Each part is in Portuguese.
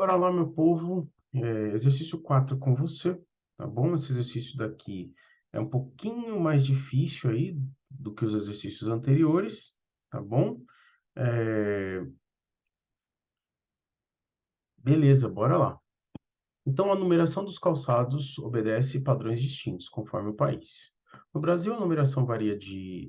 Bora lá, meu povo. Exercício 4 com você, tá bom? Esse exercício daqui é um pouquinho mais difícil aí do que os exercícios anteriores, tá bom? É, Beleza, bora lá. Então, a numeração dos calçados obedece padrões distintos, conforme o país. No Brasil, a numeração varia de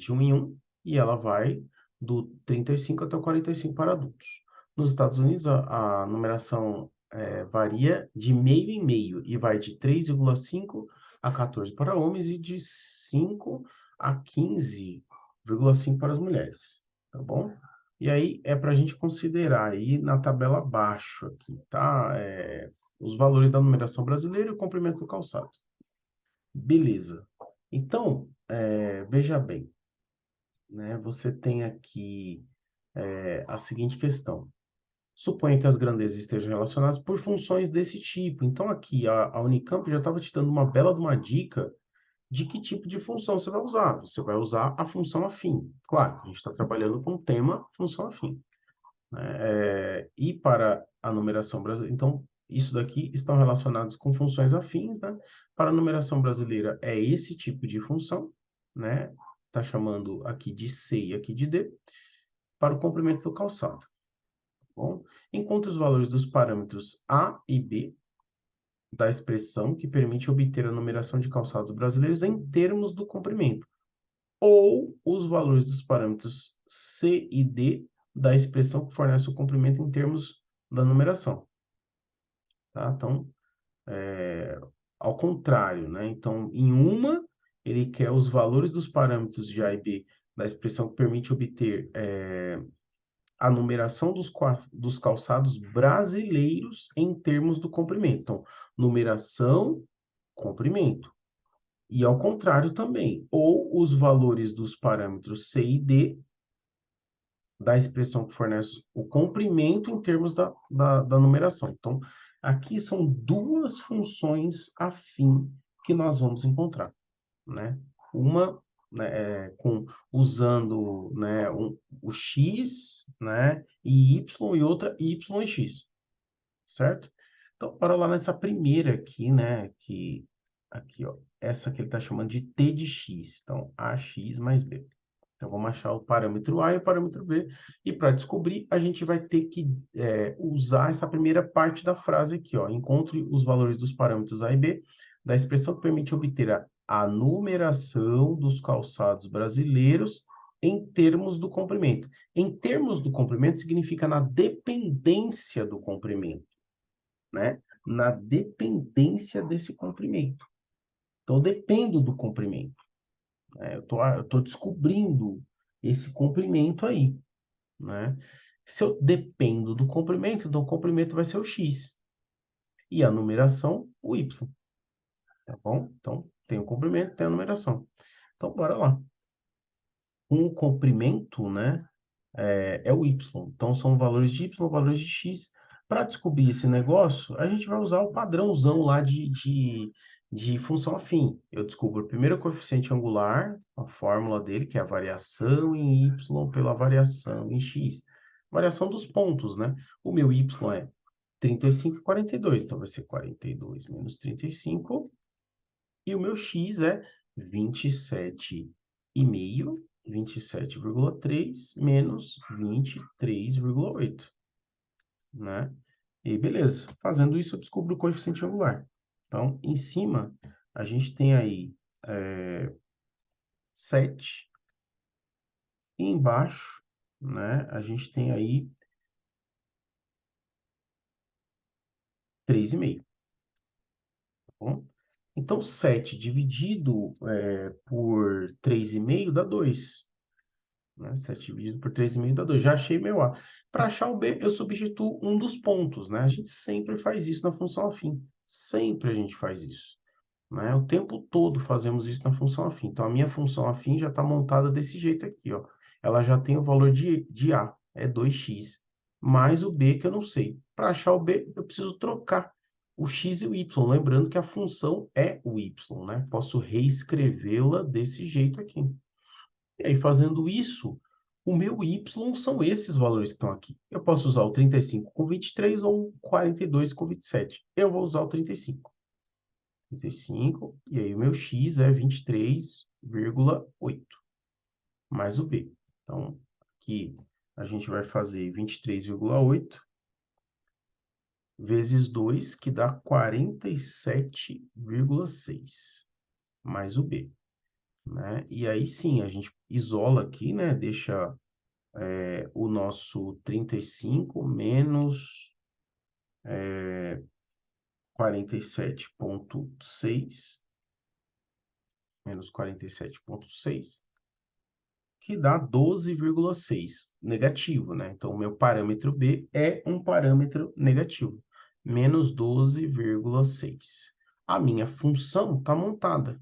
um em um, e ela vai do 35 até o 45 para adultos. Nos Estados Unidos, a numeração varia de meio em meio, e vai de 3,5 a 14 para homens e de 5 a 15,5 para as mulheres, tá bom? E aí é para a gente considerar aí na tabela abaixo aqui, tá? Os valores da numeração brasileira e o comprimento do calçado. Beleza. Então, veja bem, né? Você tem aqui a seguinte questão. Suponha que as grandezas estejam relacionadas por funções desse tipo. Então, aqui, a Unicamp já estava te dando uma bela de uma dica de que tipo de função você vai usar. Você vai usar a função afim. Claro, a gente está trabalhando com o tema função afim, né? E para a numeração brasileira, então, isso daqui estão relacionados com funções afins, né? Para a numeração brasileira é esse tipo de função, né? Está chamando aqui de C e aqui de D, para o comprimento do calçado. Tá bom? Encontre os valores dos parâmetros A e B da expressão que permite obter a numeração de calçados brasileiros em termos do comprimento, ou os valores dos parâmetros C e D da expressão que fornece o comprimento em termos da numeração, tá? Então, ao contrário, né? Então, em uma, ele quer os valores dos parâmetros de A e B da expressão que permite obter a numeração dos calçados brasileiros em termos do comprimento. Então, numeração, comprimento. E ao contrário também, ou os valores dos parâmetros C e D da expressão que fornece o comprimento em termos da numeração. Então, aqui são duas funções afim que nós vamos encontrar, né? Uma, né, usando, né, o x, né, e y, e outra y e x, certo? Então, bora lá nessa primeira aqui, né, aqui, ó, essa que ele está chamando de t de x. Então, ax mais b. Então, vamos achar o parâmetro A e o parâmetro B. E para descobrir, a gente vai ter que usar essa primeira parte da frase aqui, ó. Encontre os valores dos parâmetros A e B da expressão que permite obter a numeração dos calçados brasileiros em termos do comprimento. Em termos do comprimento significa na dependência do comprimento, né? Na dependência desse comprimento. Então, eu dependo do comprimento. Eu tô descobrindo esse comprimento aí, né? Se eu dependo do comprimento, então o comprimento vai ser o x. E a numeração, o y. Tá bom? Então, tem o comprimento, tem a numeração. Então, bora lá. O comprimento, né, é o y. Então, são valores de y, valores de x. Para descobrir esse negócio, a gente vai usar o padrãozão lá de função afim. Eu descubro o primeiro coeficiente angular, a fórmula dele, que é a variação em y pela variação em x. Variação dos pontos, né? O meu y é 35 e 42, então vai ser 42 menos 35. E o meu x é 27,5, 27,3 menos 23,8, né? E beleza. Fazendo isso, eu descubro o coeficiente angular. Então, em cima, a gente tem aí 7. E embaixo, né, a gente tem aí 3,5. Tá bom? Então, 7 dividido por 3,5 dá 2. Né? 7 dividido por 3,5 dá 2. Já achei meu A. Para achar o B, eu substituo um dos pontos, né? A gente sempre faz isso na função afim. Sempre a gente faz isso, né? O tempo todo fazemos isso na função afim. Então, a minha função afim já está montada desse jeito aqui, ó. Ela já tem o valor de A, é 2x, mais o B que eu não sei. Para achar o B, eu preciso trocar o x e o y. Lembrando que a função é o y, né? Posso reescrevê-la desse jeito aqui. E aí, fazendo isso, O meu y são esses valores que estão aqui. Eu posso usar o 35 com 23 ou o 42 com 27. Eu vou usar o 35. 35, e aí o meu x é 23,8, mais o b. Então, aqui a gente vai fazer 23,8 vezes 2, que dá 47,6, mais o b, né? E aí sim, a gente isola aqui, né? Deixa o nosso 35 menos 47,6, menos 47,6, que dá 12,6, negativo, né? Então, o meu parâmetro B é um parâmetro negativo, menos 12,6. A minha função está montada.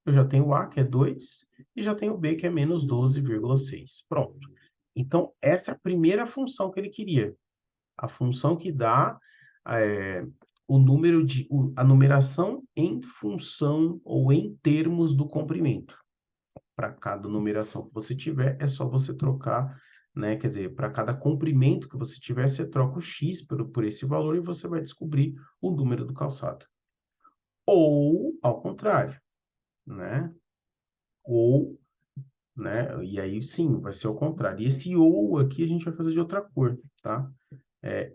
Eu já tenho A, que é 2, e já tenho B, que é menos 12,6. Pronto. Então, essa é a primeira função que ele queria. A função que dá é, o número a numeração em função ou em termos do comprimento. Para cada numeração que você tiver, é só você trocar, né? Quer dizer, para cada comprimento que você tiver, você troca o x por esse valor e você vai descobrir o número do calçado. Ou, ao contrário, né? Ou, né? E aí, sim, vai ser ao contrário. E esse ou aqui a gente vai fazer de outra cor, tá?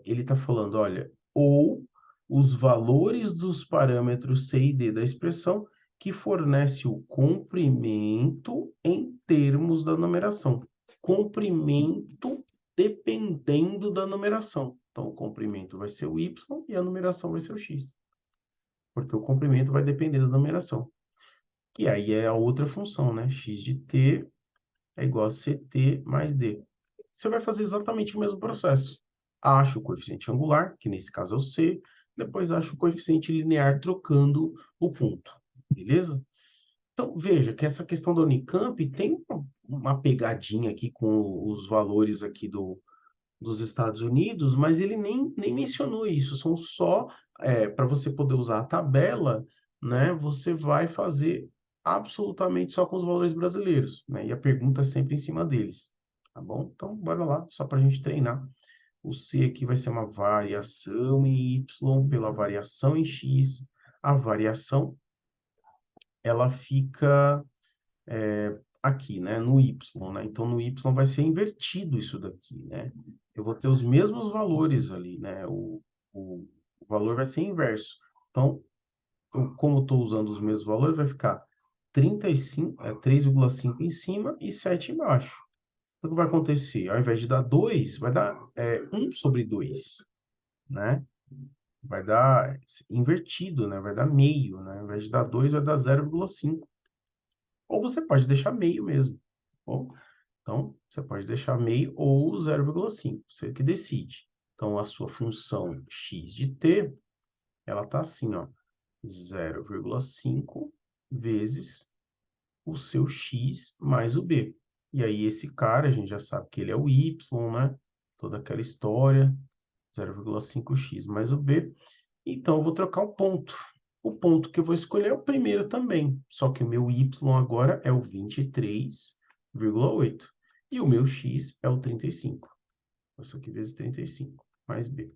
Ele está falando, olha, ou os valores dos parâmetros C e D da expressão que fornece o comprimento em termos da numeração. Comprimento dependendo da numeração. Então, o comprimento vai ser o y e a numeração vai ser o x. Porque o comprimento vai depender da numeração. E aí é a outra função, né? X de t é igual a ct mais d. Você vai fazer exatamente o mesmo processo. Acha o coeficiente angular, que nesse caso é o c, depois acha o coeficiente linear trocando o ponto, beleza? Então, veja que essa questão da Unicamp tem uma pegadinha aqui com os valores aqui dos Estados Unidos, mas ele nem mencionou isso, são só, para você poder usar a tabela, né, você vai fazer absolutamente só com os valores brasileiros, né, e a pergunta é sempre em cima deles, tá bom? Então, bora lá, só para a gente treinar. O C aqui vai ser uma variação em Y pela variação em X. A variação, ela fica aqui, né, no Y, né? Então, no Y vai ser invertido isso daqui, né? Eu vou ter os mesmos valores ali, né? O valor vai ser inverso. Então, como eu estou usando os mesmos valores, vai ficar 35, 3,5 em cima e 7 embaixo. O que vai acontecer? Ao invés de dar 2, vai dar 1 sobre 2, né? Vai dar invertido, né? Vai dar meio, né? Ao invés de dar 2, vai dar 0,5. Ou você pode deixar meio mesmo, tá bom? Então, você pode deixar meio ou 0,5, você que decide. Então, a sua função x de t, ela está assim, ó, 0,5 vezes o seu x mais o b. E aí, esse cara, a gente já sabe que ele é o y, né? Toda aquela história, 0,5x mais o b. Então, eu vou trocar o ponto. O ponto que eu vou escolher é o primeiro também, só que o meu y agora é o 23,8 e o meu x é o 35. Isso aqui vezes 35, mais b.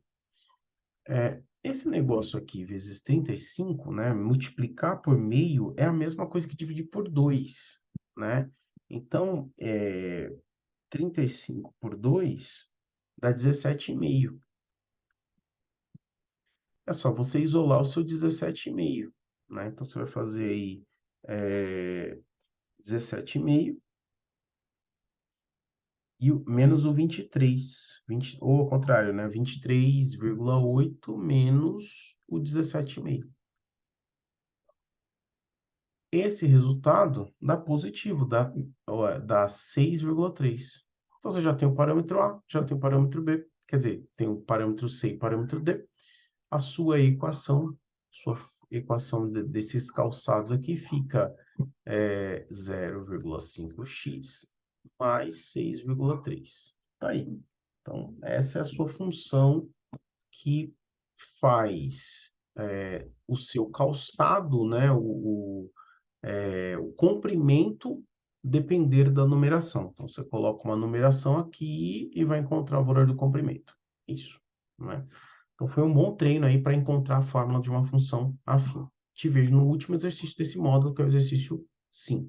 Esse negócio aqui, vezes 35, né, multiplicar por meio é a mesma coisa que dividir por 2, né? Então, 35 por 2 dá 17,5. É só você isolar o seu 17,5, né? Então, você vai fazer aí 17,5 e menos o 23, ou ao contrário, né? 23,8 menos o 17,5. Esse resultado dá positivo, dá 6,3. Então, você já tem o parâmetro A, já tem o parâmetro B, quer dizer, tem o parâmetro C e o parâmetro D. A sua equação desses calçados aqui fica 0,5x mais 6,3. Tá aí. Então, essa é a sua função que faz o seu calçado, né, o comprimento depender da numeração. Então, você coloca uma numeração aqui e vai encontrar o valor do comprimento. Isso, né? Então, foi um bom treino aí para encontrar a fórmula de uma função afim. Te vejo no último exercício desse módulo, que é o exercício 5.